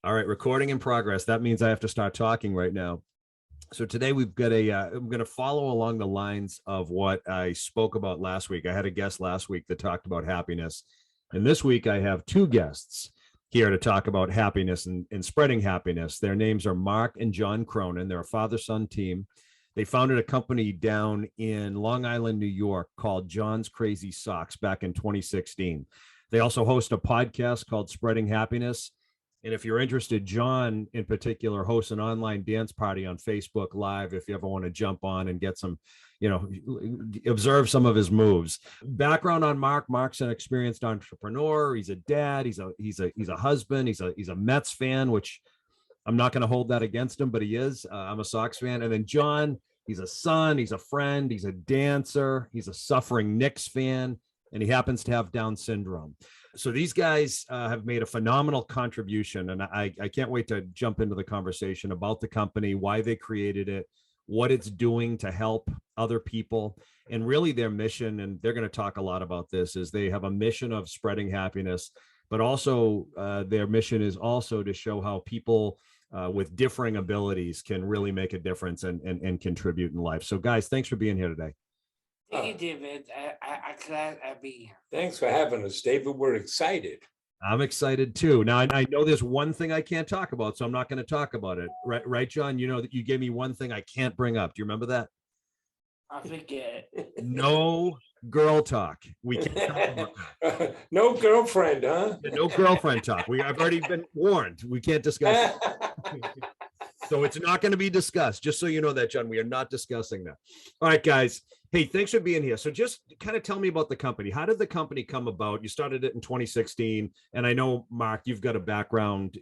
All right, recording in progress. That means I have to start talking right now. So today we've got I'm going to follow along the lines of what I spoke about last week. I had a guest last week that talked about happiness. And this week I have two guests here to talk about happiness and spreading happiness. Their names are Mark and John Cronin. They're a father-son team. They founded a company down in Long Island, New York called John's Crazy Socks back in 2016. They also host a podcast called Spreading Happiness. And if you're interested, John in particular hosts an online dance party on Facebook Live. If you ever want to jump on and get some, observe some of his moves. Background on Mark. Mark's an experienced entrepreneur. He's a dad. He's a husband. He's a Mets fan, which I'm not going to hold that against him, but he is. I'm a Sox fan. And then John, he's a son. He's a friend. He's a dancer. He's a suffering Knicks fan, and he happens to have Down syndrome. So these guys have made a phenomenal contribution, and I can't wait to jump into the conversation about the company, why they created it, what it's doing to help other people, and really their mission. And they're going to talk a lot about this. Is they have a mission of spreading happiness, but also their mission is also to show how people with differing abilities can really make a difference and contribute in life. So guys, thanks for being here today. Thank you, David. I'm glad to be here. Thanks for having us, David. We're excited. I'm excited too. Now I know there's one thing I can't talk about, so I'm not going to talk about it. Right, John? You know that you gave me one thing I can't bring up. Do you remember that? I forget. No girl talk. We can't talk about that. No girlfriend, huh? No girlfriend talk. I've already been warned. We can't discuss it. So it's not going to be discussed. Just so you know that, John, we are not discussing that. All right, guys. Hey, thanks for being here. So just kind of tell me about the company. How did the company come about? You started it in 2016. And I know, Mark, you've got a background,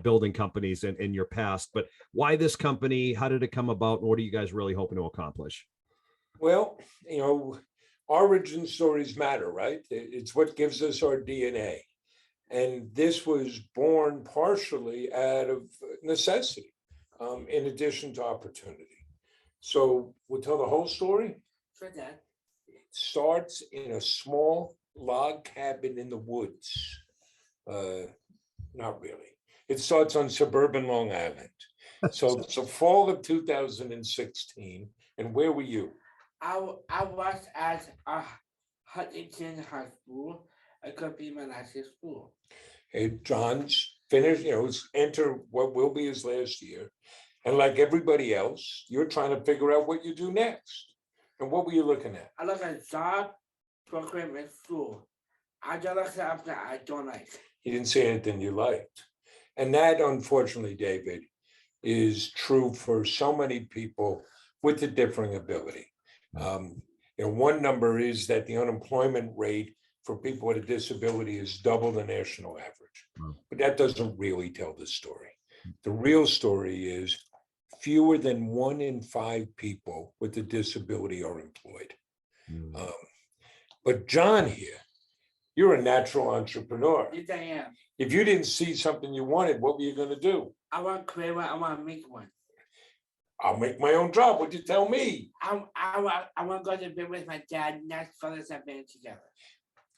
building companies in your past, but why this company? How did it come about? And what are you guys really hoping to accomplish? Well, origin stories matter, right? It's what gives us our DNA. And this was born partially out of necessity, in addition to opportunity. So we'll tell the whole story. For that. It starts in a small log cabin in the woods. Not really. It starts on suburban Long Island. So it's the fall of 2016. And where were you? I was at Huntington High School. I could be my last year school. Hey, John's finished, enter what will be his last year. And like everybody else, you're trying to figure out what you do next. And what were you looking at? I look at a job program in school. I don't look at something I don't like. You didn't see anything you liked. And that, unfortunately, David, is true for so many people with a differing ability. One number is that the unemployment rate for people with a disability is double the national average. But that doesn't really tell the story. The real story is fewer than 1 in 5 people with a disability are employed. But John here, you're a natural entrepreneur. Yes, I am. If you didn't see something you wanted, what were you going to do? I want to create one. I want to make one. I'll make my own job. What'd you tell me? I want to go to bed with my dad. Next fellas have been together.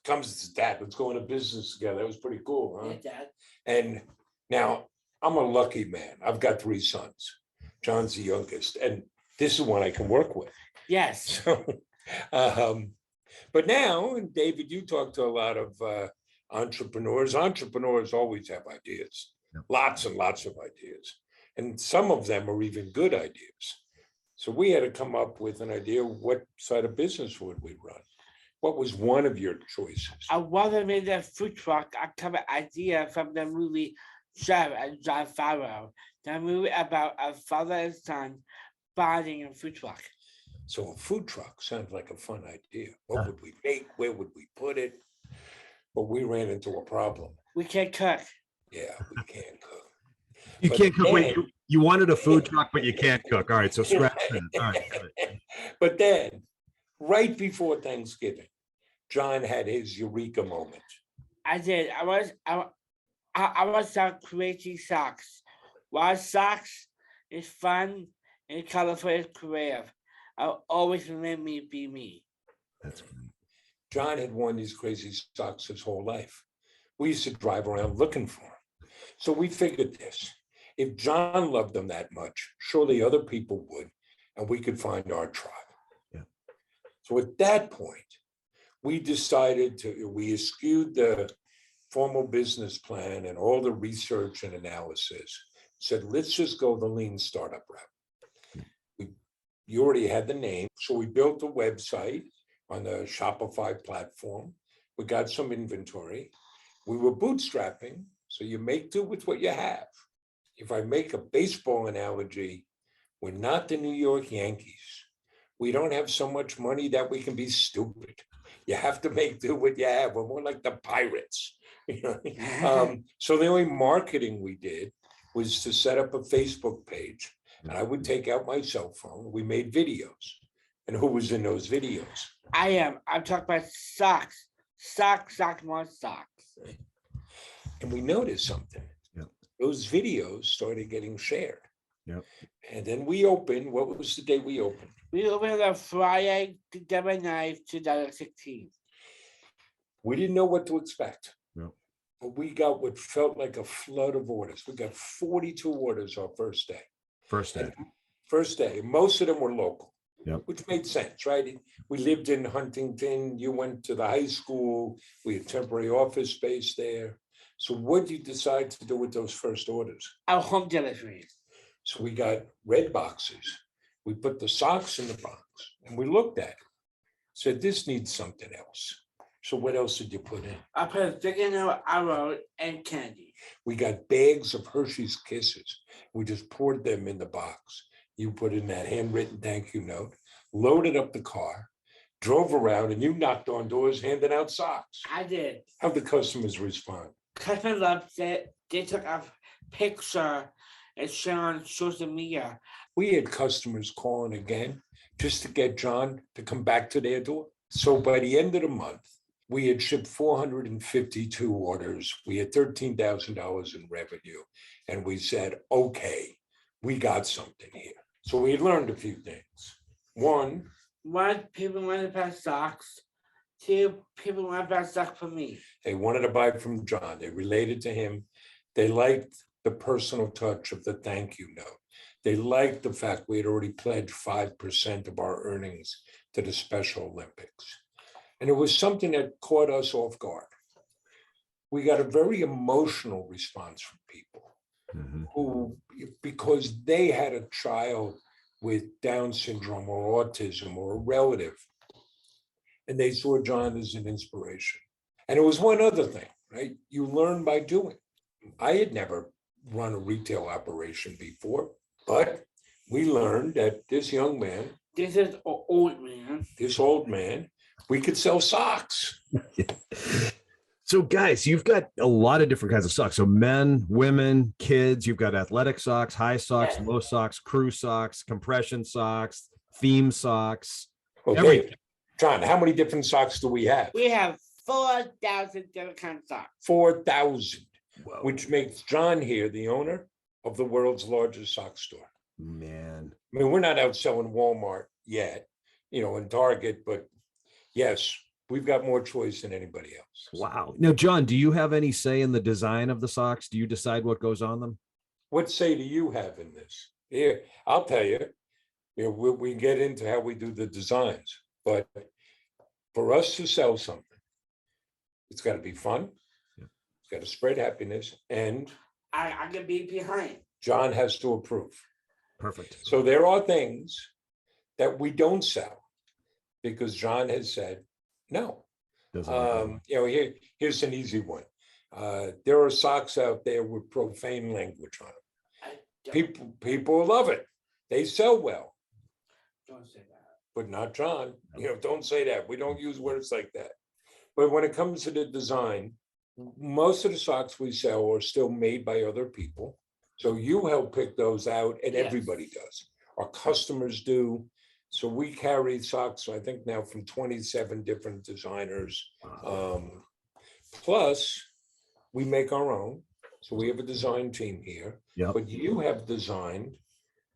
Comes to dad. Let's go into business together. That was pretty cool, huh? Yeah, Dad. And now I'm a lucky man. I've got 3 sons. John's the youngest, and this is one I can work with. Yes. So, but now, and David, you talk to a lot of entrepreneurs. Entrepreneurs always have ideas, lots and lots of ideas, and some of them are even good ideas. So we had to come up with an idea. What side of business would we run? What was one of your choices? I want to make a food truck. I have an idea from the movie Chef and John Favreau. The movie about a father and son bonding a food truck. So a food truck sounds like a fun idea. What would we make? Where would we put it? But we ran into a problem. We can't cook. Yeah, we can't cook. You But can't cook. then- Wait, you wanted a food truck, but you can't cook. All right, so scratch that. All right, good. But then, right before Thanksgiving, John had his eureka moment. I did. I was on Crazy Socks. While socks is fun and colorful and creative, I'll always let me be me. That's great. John had worn these crazy socks his whole life. We used to drive around looking for them. So we figured this, if John loved them that much, surely other people would, and we could find our tribe. Yeah. So at that point, we decided we eschewed the formal business plan and all the research and analysis, said, let's just go the lean startup route. You already had the name, so we built a website on the Shopify platform. We got some inventory. We were bootstrapping, so you make do with what you have. If I make a baseball analogy, we're not the New York Yankees. We don't have so much money that we can be stupid. You have to make do what you have. We're more like the Pirates. So the only marketing we did was to set up a Facebook page. And I would take out my cell phone. We made videos. And who was in those videos? I am. I'm talking about socks. Socks, more socks. And we noticed something. Yep. Those videos started getting shared. Yep. And then we opened. What was the day we opened? We opened on Friday, December 9th, 2016. We didn't know what to expect. Yep. But we got what felt like a flood of orders. We got 42 orders our first day. First day. First day. Most of them were local. Yep. Which made sense, right? We lived in Huntington. You went to the high school. We had temporary office space there. So what did you decide to do with those first orders? Our home delivery. So we got red boxes. We put the socks in the box and we looked at it. Said, this needs something else. So what else did you put in? I put a chicken arrow and candy. We got bags of Hershey's Kisses. We just poured them in the box. You put in that handwritten thank you note, loaded up the car, drove around, and you knocked on doors handing out socks. I did. How'd the customers respond? Customers loved it. They took a picture and shared on social media. We had customers calling again just to get John to come back to their door. So by the end of the month, we had shipped 452 orders. We had $13,000 in revenue. And we said, okay, we got something here. So we learned a few things. One, people wanted to buy socks. Two, people wanted to buy socks for me. they wanted to buy from John. They related to him. They liked the personal touch of the thank you note. They liked the fact we had already pledged 5% of our earnings to the Special Olympics. And it was something that caught us off guard. We got a very emotional response from people who, because they had a child with Down syndrome or autism or a relative, and they saw John as an inspiration. And it was one other thing, right? You learn by doing. I had never run a retail operation before, but we learned that this young man, This is an old man. this old man, we could sell socks. So guys, you've got a lot of different kinds of socks. So men, women, kids, you've got athletic socks, high socks, Yeah. low socks, crew socks, compression socks, theme socks. Okay, Everything. John, how many different socks do we have? We have 4,000 different kinds of socks. 4,000, Whoa, which makes John here the owner of the world's largest sock store. man. I mean, we're not out selling Walmart yet, and Target, but yes, we've got more choice than anybody else. Wow. Now, John, do you have any say in the design of the socks? Do you decide what goes on them? What say do you have in this? Here, I'll tell you, we get into how we do the designs, but for us to sell something, it's got to be fun. Yeah. It's got to spread happiness, and I can be behind. John has to approve. Perfect. So there are things that we don't sell because John has said no. Doesn't Here's an easy one. There are socks out there with profane language on them. People love it. They sell well, Don't say that. but not John. Don't say that. We don't use words like that. But when it comes to the design, most of the socks we sell are still made by other people. So you help pick those out, and Yes. everybody does. Our customers do. So we carry socks, I think now from 27 different designers. Plus, we make our own. So we have a design team here. Yep. But you have designed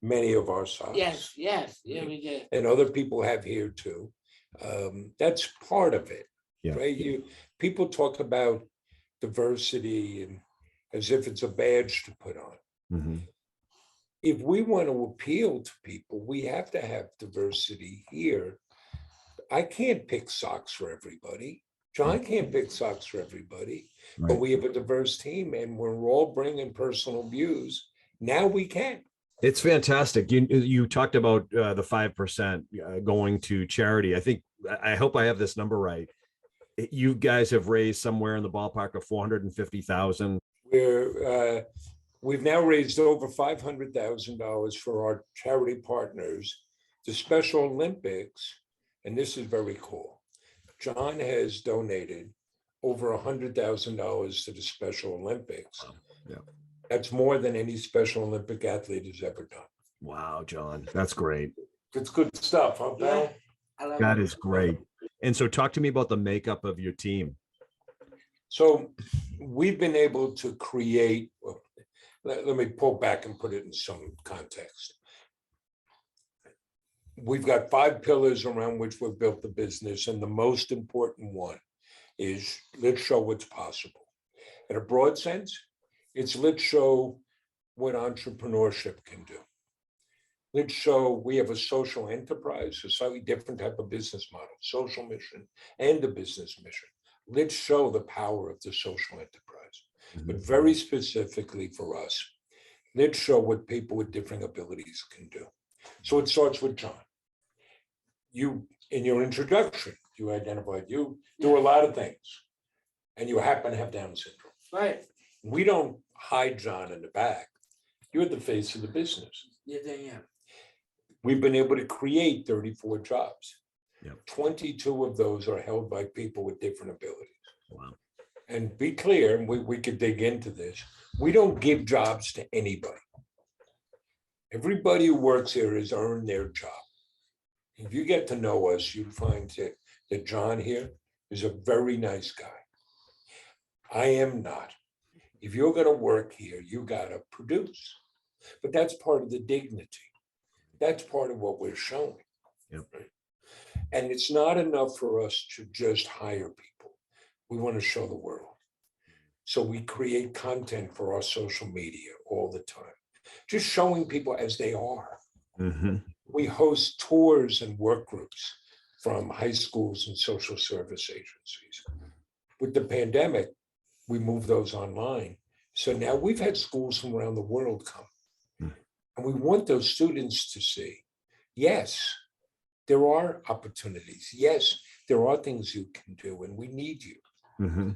many of our socks. Yes, we did. And other people have here too. That's part of it, Yeah. right? People talk about diversity and as if it's a badge to put on. Mhm. If we want to appeal to people, we have to have diversity here. I can't pick socks for everybody. John can't pick socks for everybody, but Right. we have a diverse team and we're all bringing personal views. Now we can. It's fantastic. You talked about the 5% going to charity. I hope I have this number right. You guys have raised somewhere in the ballpark of 450,000. We've now raised over $500,000 for our charity partners, the Special Olympics, and this is very cool. John has donated over $100,000 to the Special Olympics. Yeah. That's more than any Special Olympic athlete has ever done. Wow, John, that's great. It's good stuff, huh, pal? I That love is great. And so talk to me about the makeup of your team. So we've been able to create, well, let me pull back and put it in some context. We've got 5 pillars around which we've built the business, and the most important one is let's show what's possible. In a broad sense, it's let's show what entrepreneurship can do. Let's show we have a social enterprise, a slightly different type of business model, social mission and a business mission. Let's show the power of the social enterprise. But very specifically for us, let's show what people with different abilities can do. So it starts with John. You, in your introduction, you identified you do a lot of things, and you happen to have Down syndrome. Right. We don't hide John in the back. You're the face of the business. Yeah, yeah. We've been able to create 34 jobs. Yep. 22 of those are held by people with different abilities. Wow. And be clear, and we could dig into this, we don't give jobs to anybody. Everybody who works here has earned their job. If you get to know us, you'll find that John here is a very nice guy. I am not. If you're going to work here, you got to produce. But that's part of the dignity. That's part of what we're showing. Yep. Right? And it's not enough for us to just hire people. We want to show the world. So we create content for our social media all the time, just showing people as they are. Mm-hmm. We host tours and work groups from high schools and social service agencies. With the pandemic, we moved those online. So now we've had schools from around the world come. And we want those students to see, yes, there are opportunities. Yes, there are things you can do, and we need you. Mm-hmm.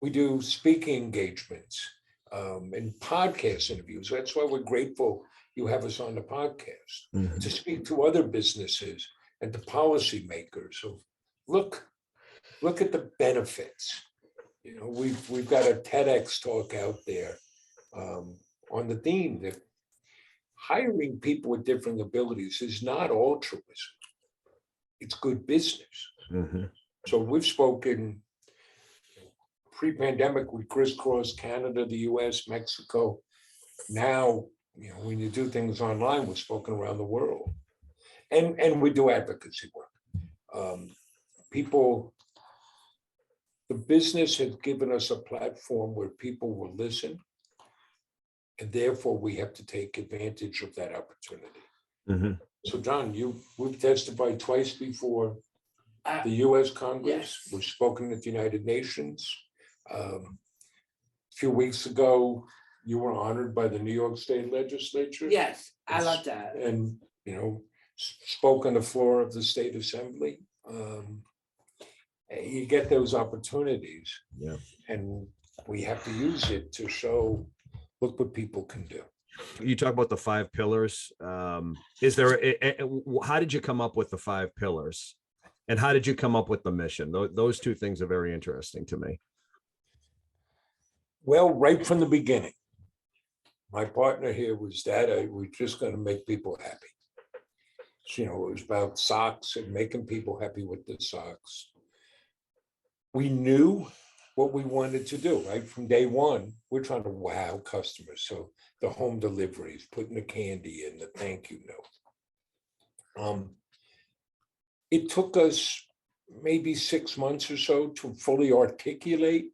We do speaking engagements and podcast interviews. That's why we're grateful you have us on the podcast to speak to other businesses and to policymakers. So look at the benefits. You know, we've got a TEDx talk out there on the theme that hiring people with different abilities is not altruism. It's good business. Mm-hmm. So we've spoken pre-pandemic, we crisscrossed Canada, the US, Mexico. Now, you know, when you do things online, we've spoken around the world. And we do advocacy work. The business has given us a platform where people will listen. And therefore, we have to take advantage of that opportunity. Mm-hmm. So, John, we've testified twice before the U.S. Congress. Yes. We've spoken at the United Nations. A few weeks ago, you were honored by the New York State Legislature. Yes, I love that. And, you know, spoke on the floor of the State Assembly. You get those opportunities. Yeah. And we have to use it to show, look what people can do. You talk about the 5 pillars. Is there how did you come up with the 5 pillars, and how did you come up with the mission? Those 2 things are very interesting to me. Well, right from the beginning, my partner here was that we're just going to make people happy. So, you know, it was about socks and making people happy with the socks. We knew what we wanted to do, right? From day one, we're trying to wow customers. So the home deliveries, putting the candy in, the thank you note. It took us maybe 6 months or so to fully articulate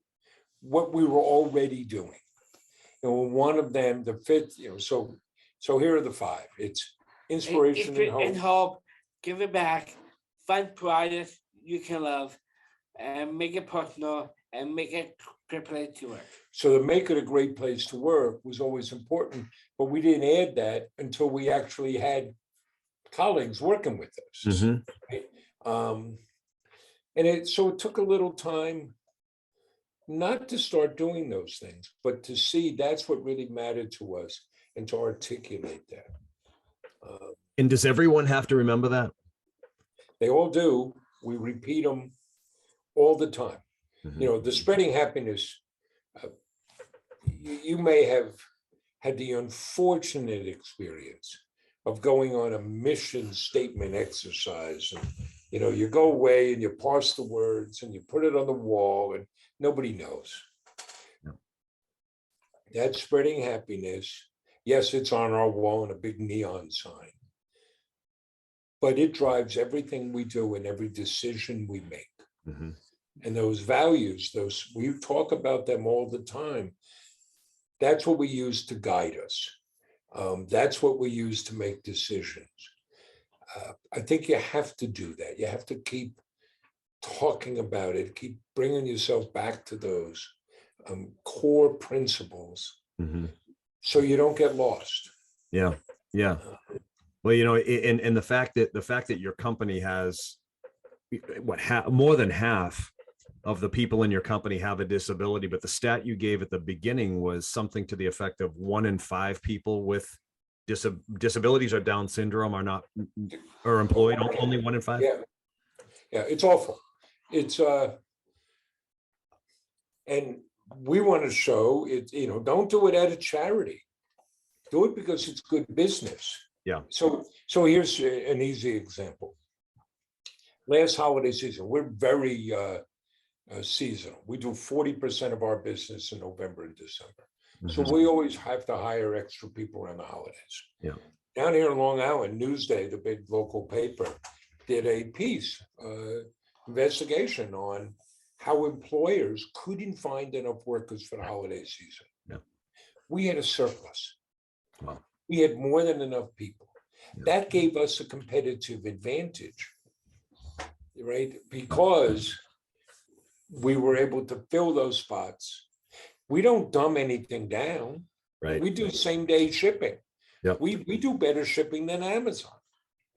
what we were already doing. And one of them, the fifth, so here are the five. It's inspiration and And hope. hope, give it back, find projects you can love, and make it personal, and make it a great place to work. So to make it a great place to work was always important, but we didn't add that until we actually had colleagues working with us. Mhm. Right? So it took a little time not to start doing those things, but to see that's what really mattered to us and to articulate that. And does everyone have to remember that? They all do. We repeat them all the time. Mhm. The spreading happiness, you may have had the unfortunate experience of going on a mission statement exercise. And, you go away and you parse the words and you put it on the wall and nobody knows. Yeah. That spreading happiness, yes, it's on our wall in a big neon sign, but it drives everything we do and every decision we make. Mhm. And those values, we talk about them all the time. That's what we use to guide us. That's what we use to make decisions. I think you have to do that. You have to keep talking about it, keep bringing yourself back to those core principles Mhm. so you don't get lost. Yeah. Yeah. Well, and the fact that your company has more than half of the people in your company have a disability, but the stat you gave at the beginning was something to the effect of 1 in 5 people with disabilities or Down syndrome are employed. Only 1 in 5. Yeah, it's awful. It's and we want to show it. Don't do it at a charity. Do it because it's good business. Yeah. So here's an easy example. Last holiday season, we're very seasonal. We do 40% of our business in November and December. So Mhm. we always have to hire extra people around the holidays. Yeah. Down here in Long Island, Newsday, the big local paper, did a piece, investigation on how employers couldn't find enough workers for the holiday season. Yeah. We had a surplus. Wow. We had more than enough people. Yeah. That gave us a competitive advantage, right? Because we were able to fill those spots. We don't dumb anything down. Right. We do same day shipping. Yep. We do better shipping than Amazon.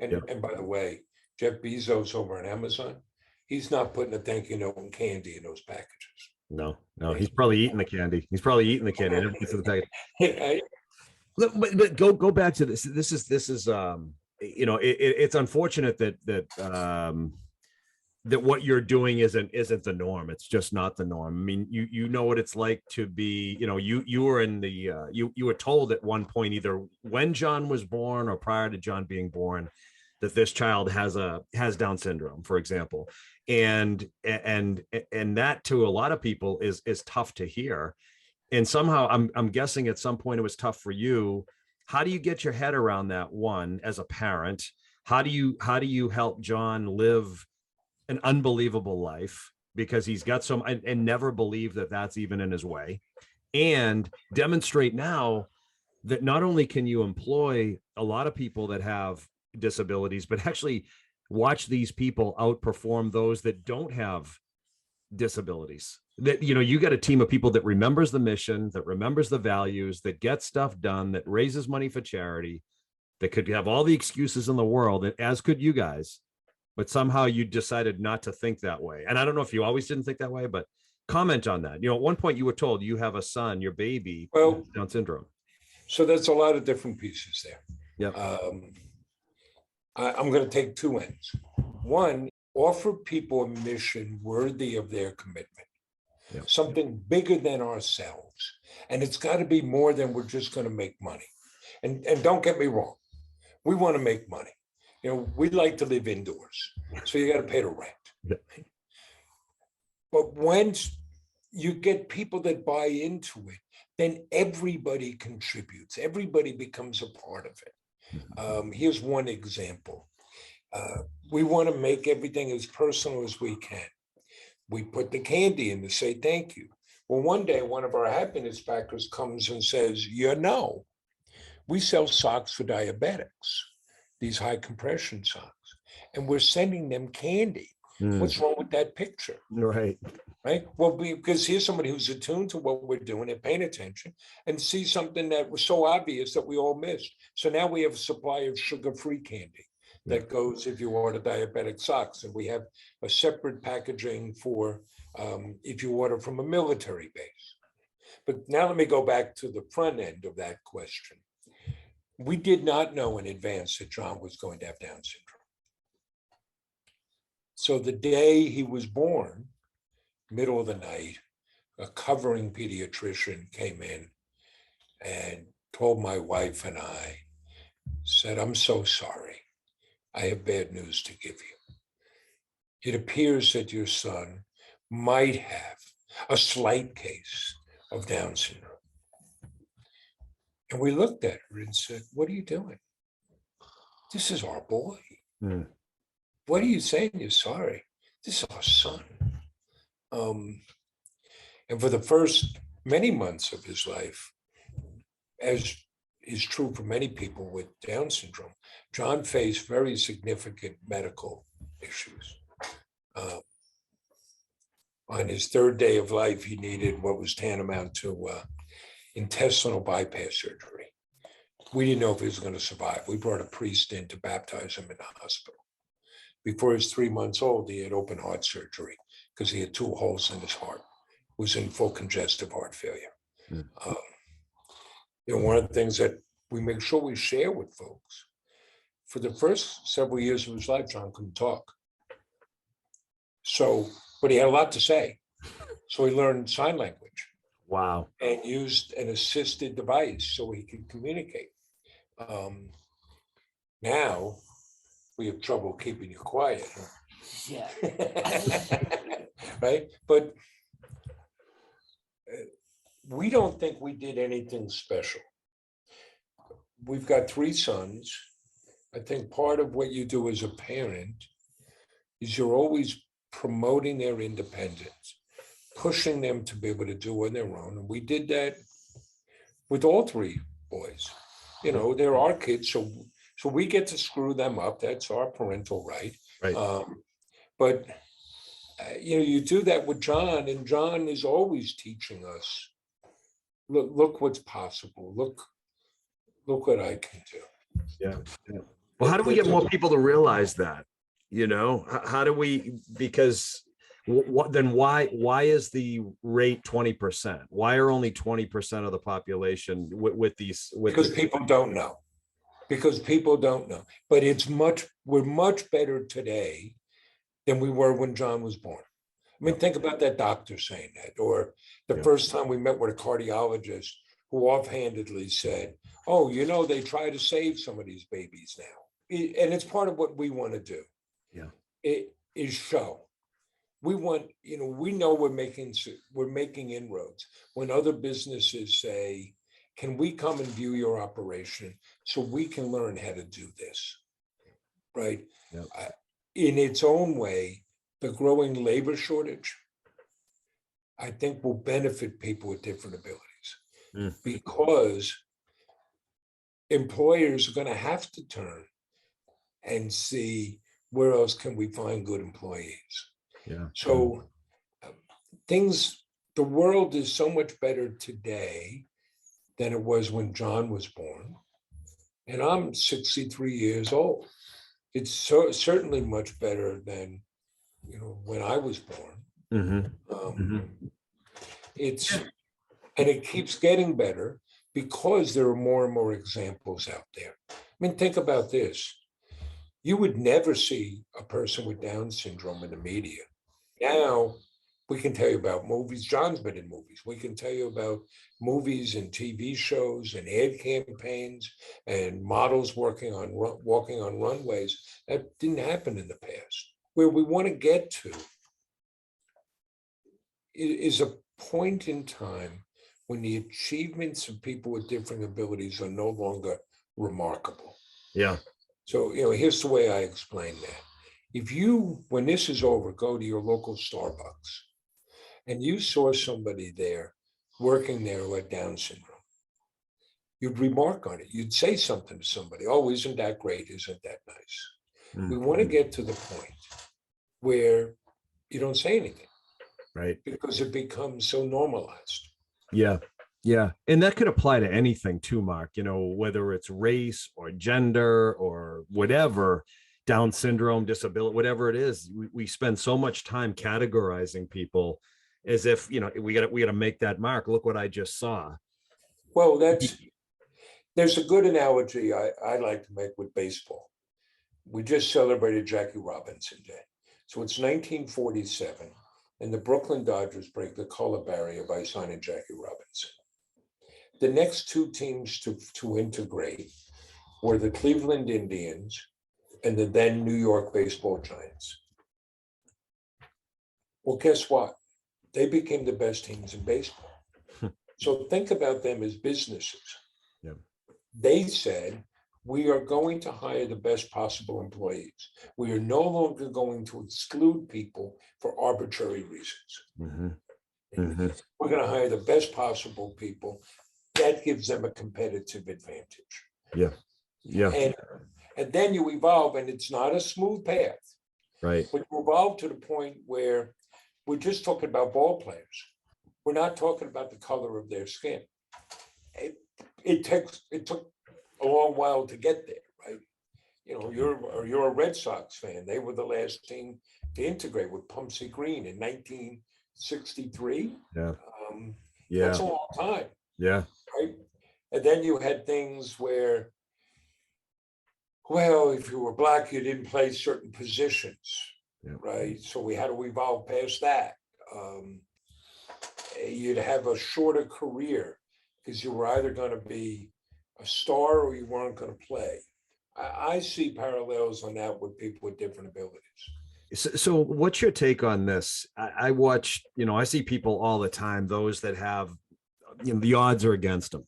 And Yep. and by the way, Jeff Bezos over at Amazon, he's not putting a thank you note and candy in those packages. No, he's probably eating the candy. He's probably eating the candy. Never gets to the package. Hey, But go back to this. This is it's unfortunate that what you're doing isn't the norm. It's just not the norm. I mean, you know what it's like to be, you were in the you were told at one point, either when John was born or prior to John being born, that this child has Down syndrome, for example. And that to a lot of people is tough to hear. And somehow I'm guessing at some point it was tough for you. How do you get your head around that, one, as a parent? How do you help John live an unbelievable life, because he's got and never believe that that's even in his way, and demonstrate now that not only can you employ a lot of people that have disabilities, but actually watch these people outperform those that don't have disabilities. That you got a team of people that remembers the mission, that remembers the values, that gets stuff done, that raises money for charity, that could have all the excuses in the world, as could you guys, but somehow you decided not to think that way. And I don't know if you always didn't think that way, but comment on that. At one point you were told you have a son, your baby, with Down syndrome. So that's a lot of different pieces there. Yeah. I'm going to take two ends. One, offer people a mission worthy of their commitment, something bigger than ourselves. And it's got to be more than we're just going to make money. And don't get me wrong, we want to make money. We like to live indoors, so you got to pay the rent. Yeah. But once you get people that buy into it, then everybody contributes. Everybody becomes a part of it. Here's one example. We want to make everything as personal as we can. We put the candy in to say thank you. Well, one day, one of our happiness backers comes and says, we sell socks for diabetics, these high compression socks, and we're sending them candy. What's wrong with that picture? Right. Right. Well, because here's somebody who's attuned to what we're doing and paying attention and see something that was so obvious that we all missed. So now we have a supply of sugar-free candy that goes if you order diabetic socks. And we have a separate packaging for if you order from a military base. But now let me go back to the front end of that question. We did not know in advance that John was going to have Down syndrome. So the day he was born, middle of the night, a covering pediatrician came in and told my wife and I, said, I'm so sorry. I have bad news to give you. It appears that your son might have a slight case of Down syndrome. And we looked at her and said, what are you doing? This is our boy. What are you saying? You're sorry. This is our son. And for the first many months of his life, as is true for many people with Down syndrome, John faced very significant medical issues. On his third day of life, he needed what was tantamount to intestinal bypass surgery. We didn't know if he was going to survive. We brought a priest in to baptize him in the hospital. Before he was 3 months old, he had open heart surgery because he had 2 holes in his heart, was in full congestive heart failure. One of the things that we make sure we share with folks, for the first several years of his life, John couldn't talk. So, but he had a lot to say. So he learned sign language. Wow. And used an assisted device so he could communicate. Now we have trouble keeping you quiet. Yeah. Right? But we don't think we did anything special. We've got 3 sons. I think part of what you do as a parent is you're always promoting their independence, pushing them to be able to do on their own. And we did that with all 3 boys. They're our kids, so we get to screw them up. That's our parental right. But you do that with John, and John is always teaching us, look what's possible. Look what I can do. Yeah. Well, how do we get more people to realize that? How do we, because then why is the rate 20%? Why are only 20% of the population with these? Because people don't know. But we're much better today than we were when John was born. I mean, think about that doctor saying that, or the first time we met with a cardiologist who offhandedly said, oh, they try to save some of these babies now. And it's part of what we want to do. Yeah. It is show. We want, we know we're making inroads. When other businesses say, can we come and view your operation so we can learn how to do this, right? Yep. In its own way, the growing labor shortage, I think, will benefit people with different abilities because employers are going to have to turn and see where else can we find good employees. Yeah. So the world is so much better today than it was when John was born. And I'm 63 years old. It's certainly much better than, when I was born. And it keeps getting better because there are more and more examples out there. I mean, think about this. You would never see a person with Down syndrome in the media. Now, we can tell you about movies. John's been in movies. We can tell you about movies and TV shows and ad campaigns and models walking on runways. That didn't happen in the past. Where we want to get to is a point in time when the achievements of people with different abilities are no longer remarkable. Yeah. So, here's the way I explain that. If you, when this is over, go to your local Starbucks and you saw somebody there working there with Down syndrome, you'd remark on it. You'd say something to somebody. Oh, isn't that great? Isn't that nice? We want to get to the point where you don't say anything, Right. because it becomes so normalized. Yeah. Yeah. And that could apply to anything too, Mark, you know, whether it's race or gender or whatever, Down syndrome, disability, whatever it is, we spend so much time categorizing people as if, you know, we got to make that mark. Look what I just saw. Well, there's a good analogy I like to make with baseball. We just celebrated Jackie Robinson Day. So it's 1947, and the Brooklyn Dodgers break the color barrier by signing Jackie Robinson. The next two teams to integrate were the Cleveland Indians and the then New York Baseball Giants. Well, guess what? They became the best teams in baseball. So think about them as businesses. Yeah. They said, we are going to hire the best possible employees. We are no longer going to exclude people for arbitrary reasons. We're going to hire the best possible people. That gives them a competitive advantage. Yeah. Yeah. And then you evolve, and it's not a smooth path. Right. But you evolve to the point where we're just talking about ball players. We're not talking about the color of their skin. It took a long while to get there, right? You know, you're a Red Sox fan. They were the last team to integrate with Pumpsie Green in 1963. Yeah. Yeah. That's a long time. Yeah. Right. And then you had things where, well, if you were Black, you didn't play certain positions. Yeah. Right. So we had to evolve past that. You'd have a shorter career because you were either going to be a star or you weren't going to play. I see parallels on that with people with different abilities. So what's your take on this? I watch, you know, I see people all the time, those that have, you know, the odds are against them,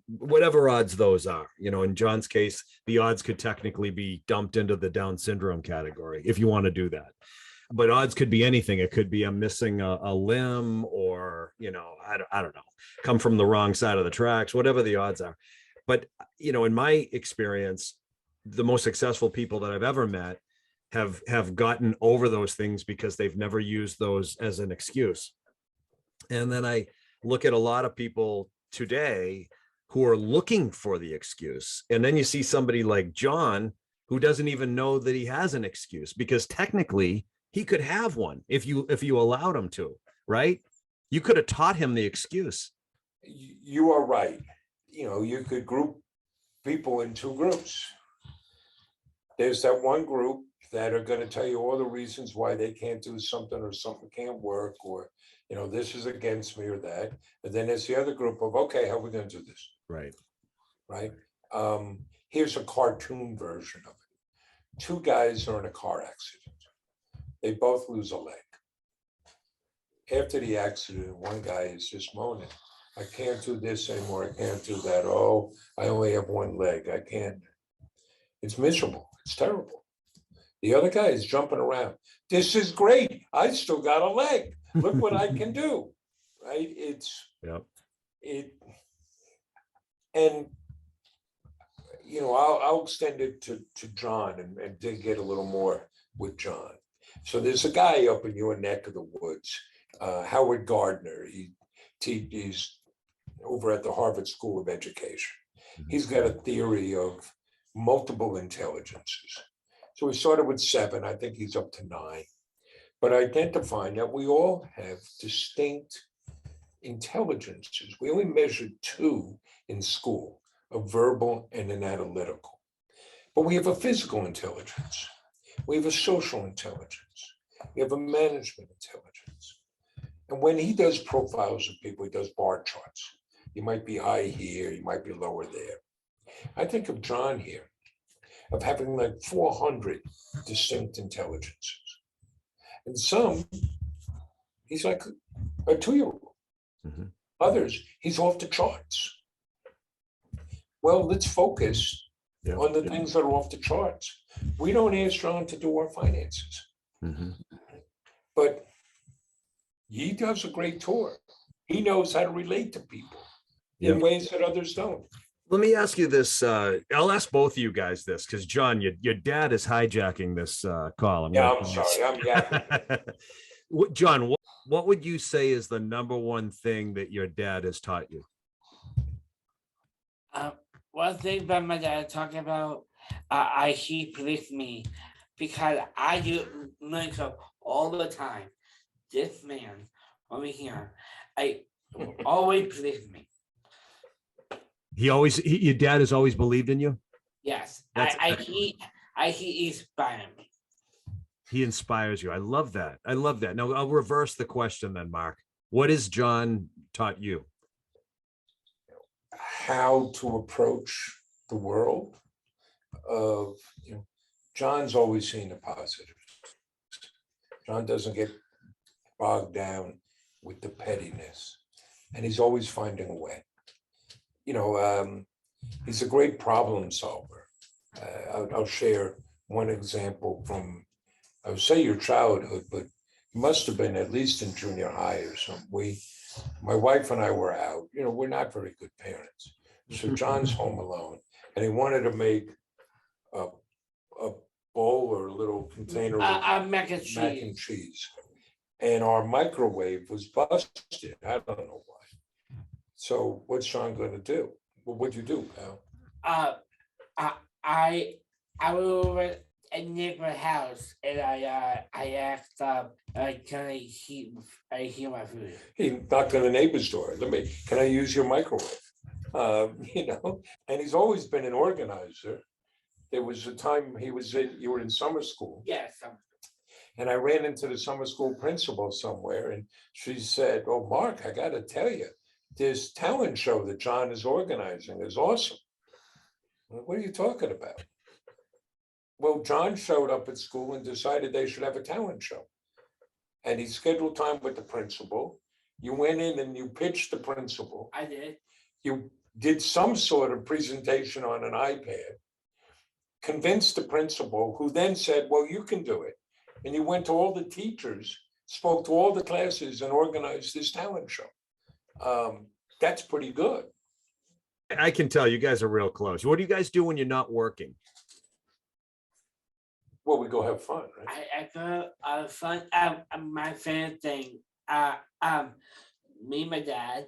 whatever odds those are. You know, in John's case, the odds could technically be dumped into the Down syndrome category if you want to do that. But odds could be anything. It could be I'm missing a limb, or, you know, I don't know, come from the wrong side of the tracks, whatever the odds are. But, you know, in my experience, the most successful people that I've ever met have gotten over those things because they've never used those as an excuse. And then I look at a lot of people today who are looking for the excuse. And then you see somebody like John, who doesn't even know that he has an excuse, because technically he could have one if you allowed him to, right? You could have taught him the excuse. You are right. You know, you could group people in two groups. There's that one group that are going to tell you all the reasons why they can't do something, or something can't work, or, you know, this is against me or that. And then there's the other group of, okay, how are we going to do this? Right. Right. Here's a cartoon version of it. Two guys are in a car accident. They both lose a leg. After the accident, one guy is just moaning, I can't do this anymore. I can't do that. Oh, I only have one leg. I can't. It's miserable. It's terrible. The other guy is jumping around. This is great. I still got a leg. Look what I can do. Right? And you know, I'll extend it to John and dig get a little more with John. So there's a guy up in your neck of the woods, Howard Gardner. He's over at the Harvard School of Education. He's got a theory of multiple intelligences. So we started with 7. I think he's up to 9. But identifying that we all have distinct intelligences. We only measured 2 in school, a verbal and an analytical. But we have a physical intelligence. We have a social intelligence. We have a management intelligence. And when he does profiles of people, he does bar charts. You might be high here, you might be lower there. I think of John here, of having like 400 distinct intelligences. And some, he's like a 2-year-old. Others, he's off the charts. Well, let's focus on the things that are off the charts. We don't ask John to do our finances. But He does a great tour. He knows how to relate to people Yeah. in ways that others don't. Let me ask you this. I'll ask both of you guys this because John, your dad is hijacking this call. Yeah, I'm sorry. I'm yapping. John, what would you say is the number one thing that your dad has taught you? One thing that my dad talking about, he believed me because I do makeup all the time. This man over here, I always believed me. Your dad has always believed in you. Yes, That's he inspired me. He inspires you. I love that. I love that. Now I'll reverse the question then, Mark. What has John taught you? How to approach the world. John's always seen the positives. John doesn't get bogged down with the pettiness, and he's always finding a way. He's a great problem solver. I'll share one example from, I would say your childhood, but it must have been at least in junior high or something. My wife and I were out, we're not very good parents. So John's home alone and he wanted to make a bowl or a little container of Mac and cheese. And our microwave was busted. I don't know why. So what's John going to do? Well, what'd you do, pal? I went over a neighbor house and I asked can I heat my food? He knocked on the neighbor's door. Can I use your microwave? And he's always been an organizer. There was a time you were in summer school. Yes. And I ran into the summer school principal somewhere and she said, "Oh, Mark, I got to tell you, this talent show that John is organizing is awesome." What are you talking about? Well, John showed up at school and decided they should have a talent show. And he scheduled time with the principal. You went in and you pitched the principal. I did. You did some sort of presentation on an iPad, convinced the principal, who then said, "Well, you can do it." And you went to all the teachers, spoke to all the classes and organized this talent show. That's pretty good. I can tell you guys are real close. What do you guys do when you're not working? Well, we go have fun, right? I go fun. My favorite thing. Me and my dad.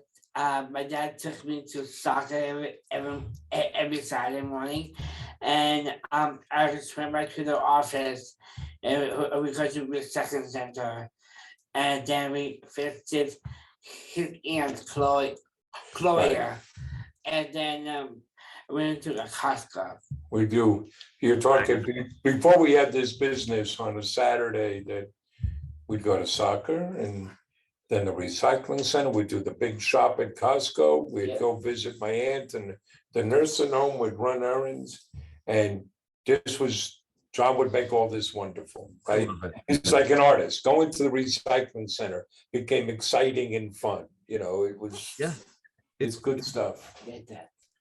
My dad took me to soccer every Saturday morning, and I just went back to the office, and we go to the second center, and then we visited his aunt Chloe, Right. and then we went to the Costco. We do. You're talking, before we had this business on a Saturday that we'd go to soccer and then the recycling center, we'd do the big shop at Costco. We'd go visit my aunt and the nursing home, would run errands. And John would make all this wonderful, right? He's like an artist. Going to the recycling center became exciting and fun. It was, it's good stuff.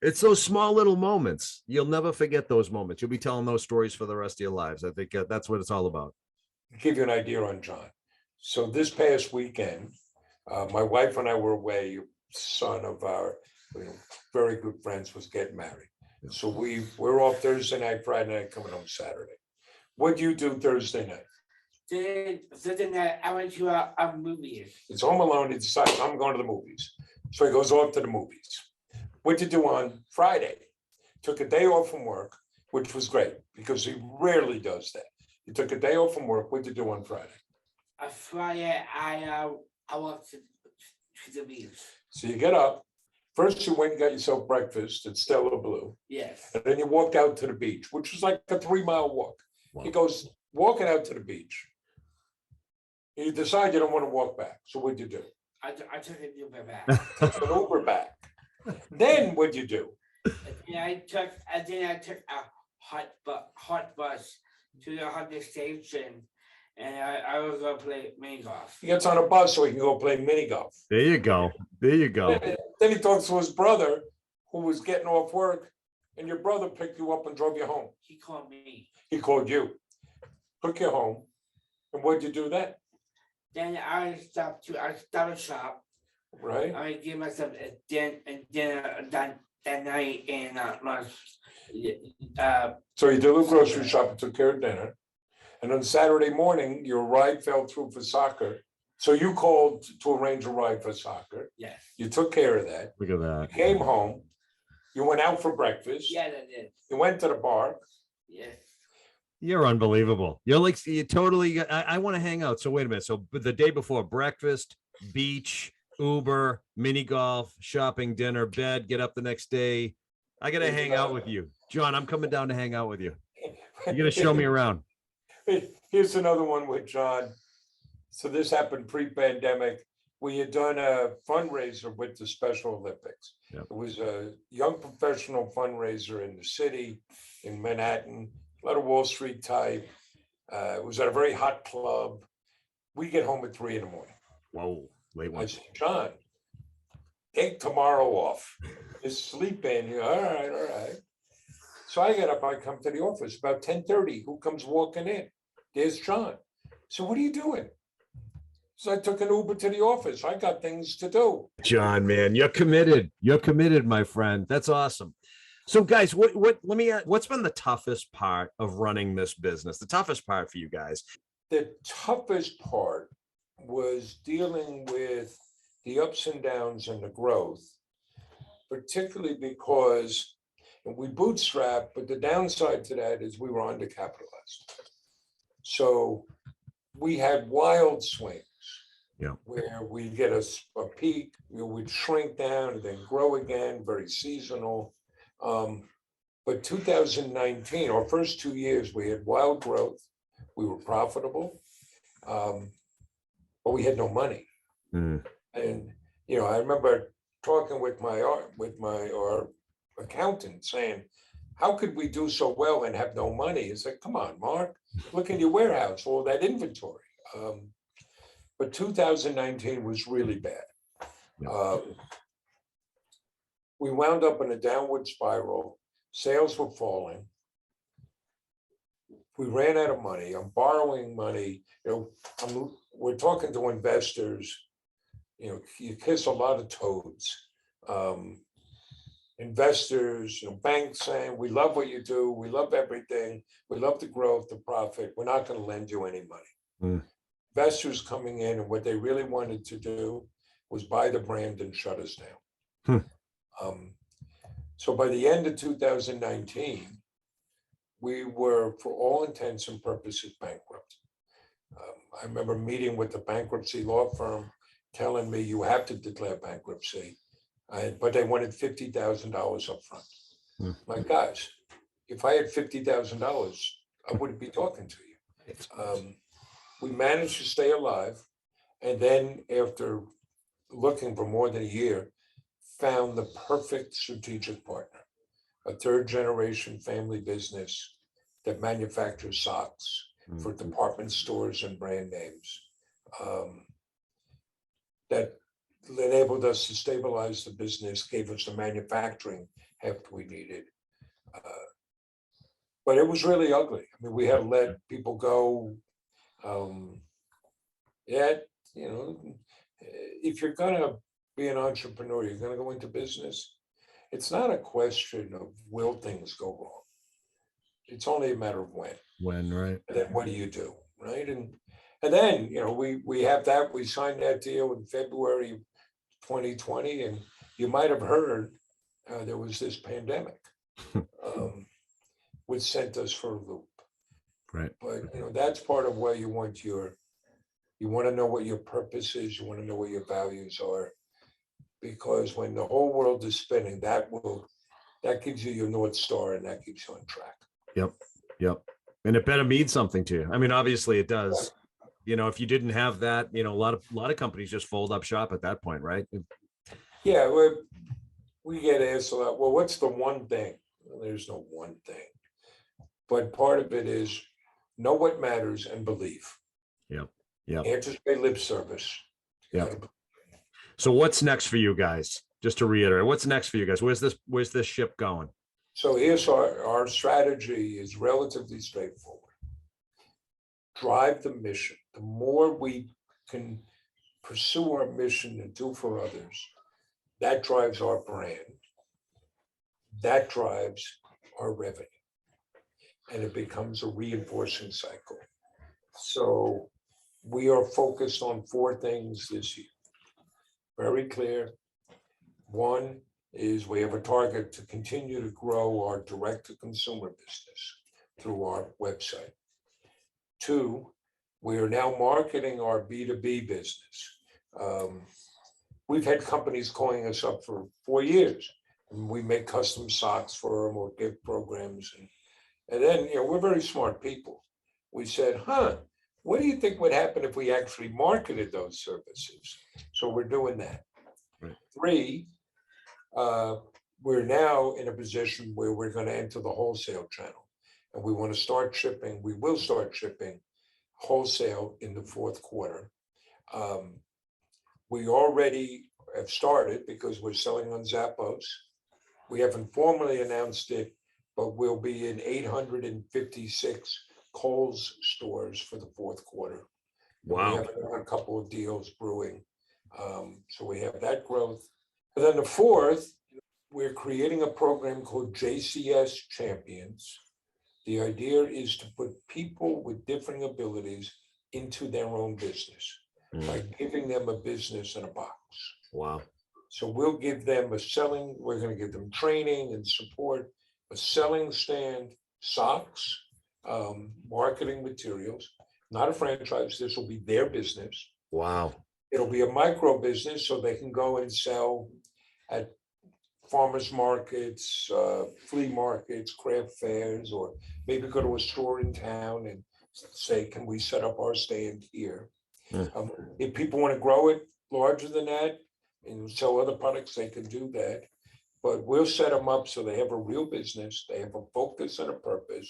It's those small little moments. You'll never forget those moments. You'll be telling those stories for the rest of your lives. I think that's what it's all about. To give you an idea on John. So this past weekend, my wife and I were away. Son of our very good friends was getting married. So we're off Thursday night, Friday night, coming home Saturday. What do you do Thursday night? Thursday night, I went to a movie. It's Home Alone. He decides I'm going to the movies. So he goes off to the movies. What'd you do on Friday? Took a day off from work, which was great because he rarely does that. He took a day off from work. What'd you do on Friday? On Friday, I walked to the beach. So you get up. First, you went and got yourself breakfast at Stella Blue. Yes. And then you walked out to the beach, which was like a 3-mile walk. Wow. He goes walking out to the beach. You decide you don't want to walk back. So what'd you do? I took an Uber back. Took an Uber back. Then what'd you do? I took a hot bus to the Honda station, and I was gonna play mini golf. He gets on a bus so he can go play mini golf. There you go. There you go. Then he talks to his brother, who was getting off work, and your brother picked you up and drove you home. He called me. He called you, took you home, and what'd you do then? Then I stopped a shop. right? I gave myself a dinner that night and So you did a little grocery shop and took care of dinner. And on Saturday morning, your ride fell through for soccer. So you called to arrange a ride for soccer. yes. You took care of that. Look at that. You came home. You went out for breakfast. Yeah, that is. You went to the bar. Yes. You're unbelievable. You're like, you totally, I want to hang out. So wait a minute. So the day before, breakfast, beach, Uber, mini golf, shopping, dinner, bed, get up the next day. I got to hang out with you. John, I'm coming down to hang out with you. You're going to show me around. Here's another one with John. So this happened pre-pandemic. We had done a fundraiser with the Special Olympics. Yep. It was a young professional fundraiser in the city, in Manhattan, a lot of Wall Street type. It was at a very hot club. We get home at 3 a.m. Whoa, late I one. said, John, take tomorrow off. Just sleep in. All right, all right. So I get up, I come to the office about 10:30. Who comes walking in? There's John. So what are you doing? So I took an Uber to the office. I got things to do. John, man, you're committed. You're committed, my friend. That's awesome. So guys, let me ask, what's been the toughest part of running this business? The toughest part for you guys? The toughest part was dealing with the ups and downs and the growth, particularly because we bootstrap, but the downside to that is we were undercapitalized. So we had wild swings. Yeah. Where we get a peak, we'd shrink down and then grow again, very seasonal. But 2019, our first 2 years, we had wild growth. We were profitable, but we had no money. Mm. And I remember talking with our accountant saying, "How could we do so well and have no money?" It's like, "Come on, Mark, look in your warehouse, all that inventory." But 2019 was really bad. We wound up in a downward spiral. Sales were falling. We ran out of money. I'm borrowing money. We're talking to investors. You kiss a lot of toads. Investors, banks saying, "We love what you do. We love everything. We love the growth, the profit. We're not going to lend you any money." Mm. Investors coming in, and what they really wanted to do was buy the brand and shut us down. So by the end of 2019, we were, for all intents and purposes, bankrupt. I remember meeting with the bankruptcy law firm telling me, "You have to declare bankruptcy," but they wanted $50,000 up front. My guys, if I had $50,000, I wouldn't be talking to you. We managed to stay alive, and then after looking for more than a year, found the perfect strategic partner, a third-generation family business that manufactures socks for department stores and brand names. That enabled us to stabilize the business, gave us the manufacturing heft we needed. But it was really ugly. I mean, we had to let people go. If you're gonna be an entrepreneur, you're gonna go into business. It's not a question of will things go wrong. It's only a matter of when. When, right? And then what do you do, right? And then we have that. We signed that deal in February 2020, and you might have heard there was this pandemic, which sent us for a loop. Right. But that's part of where you want to know what your purpose is. You want to know what your values are, because when the whole world is spinning, that gives you your North Star, and that keeps you on track. Yep. And it better mean something to you. I mean, obviously it does. If you didn't have that, a lot of companies just fold up shop at that point, right? Yeah, we get asked a lot, well, what's the one thing? Well, there's no one thing. But part of it is know what matters and believe. Yeah. Can't just pay lip service. Yeah. So what's next for you guys? Just to reiterate, what's next for you guys? Where's this ship going? So here's our strategy is relatively straightforward. Drive the mission. The more we can pursue our mission and do for others, that drives our brand. That drives our revenue. And it becomes a reinforcing cycle. So we are focused on 4 things this year. Very clear. One is we have a target to continue to grow our direct-to-consumer business through our website. 2, we are now marketing our B2B business. We've had companies calling us up for 4 years, and we make custom socks for them or gift programs. And then, we're very smart people. We said, what do you think would happen if we actually marketed those services? So we're doing that. Right. 3, we're now in a position where we're going to enter the wholesale channel. And we want to start shipping. We will start shipping wholesale in the 4th quarter. We already have started because we're selling on Zappos. We haven't formally announced it, but we'll be in 856 Kohl's stores for the 4th quarter. Wow. We have a couple of deals brewing. So we have that growth. And then the 4th, we're creating a program called JCS Champions. The idea is to put people with differing abilities into their own business by giving them a business in a box. Wow. So we'll give them we're going to give them training and support, a selling stand, socks, marketing materials, not a franchise. This will be their business. Wow. It'll be a micro business so they can go and sell at farmers markets, flea markets, craft fairs, or maybe go to a store in town and say, can we set up our stand here? If people want to grow it larger than that and sell other products, they can do that. But we'll set them up so they have a real business, they have a focus and a purpose.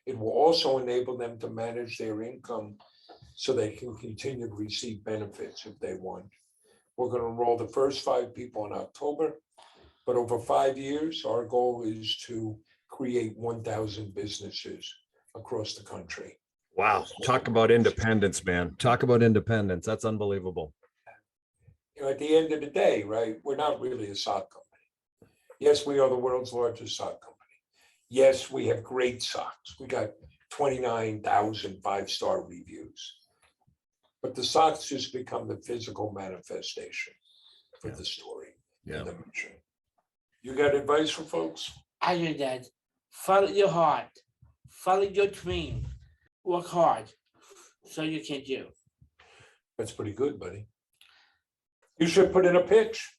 It will also enable them to manage their income so they can continue to receive benefits if they want. We're going to enroll the first 5 people in October, but over 5 years, our goal is to create 1,000 businesses across the country. Wow. Talk about independence, man. Talk about independence. That's unbelievable. At the end of the day, right, we're not really a sock company. Yes, we are the world's largest sock company. Yes, we have great socks. We got 29,000 5-star reviews. But the socks just become the physical manifestation for the story and the mission. You got advice for folks? I do that. Follow your heart. Follow your dream. Work hard so you can do. That's pretty good, buddy. You should put in a pitch.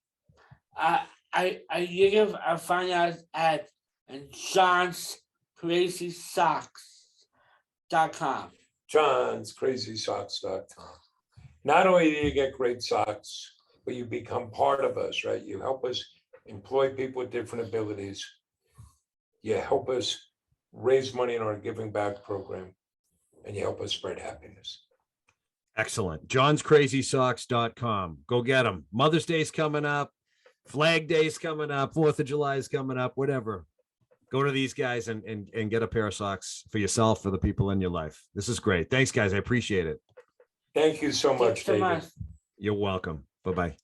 You can find us at johnscrazysocks.com. johnscrazysocks.com. Not only do you get great socks, but you become part of us, right? You help us employ people with different abilities. You help us raise money in our giving back program, and you help us spread happiness. Excellent. johnscrazysocks.com. Go get them. Mother's Day's coming up. Flag Day's coming up. 4th of July is coming up. Whatever. Go to these guys and get a pair of socks for yourself, for the people in your life. This is great. Thanks, guys. I appreciate it. Thank you so much, David. You're welcome. Bye-bye.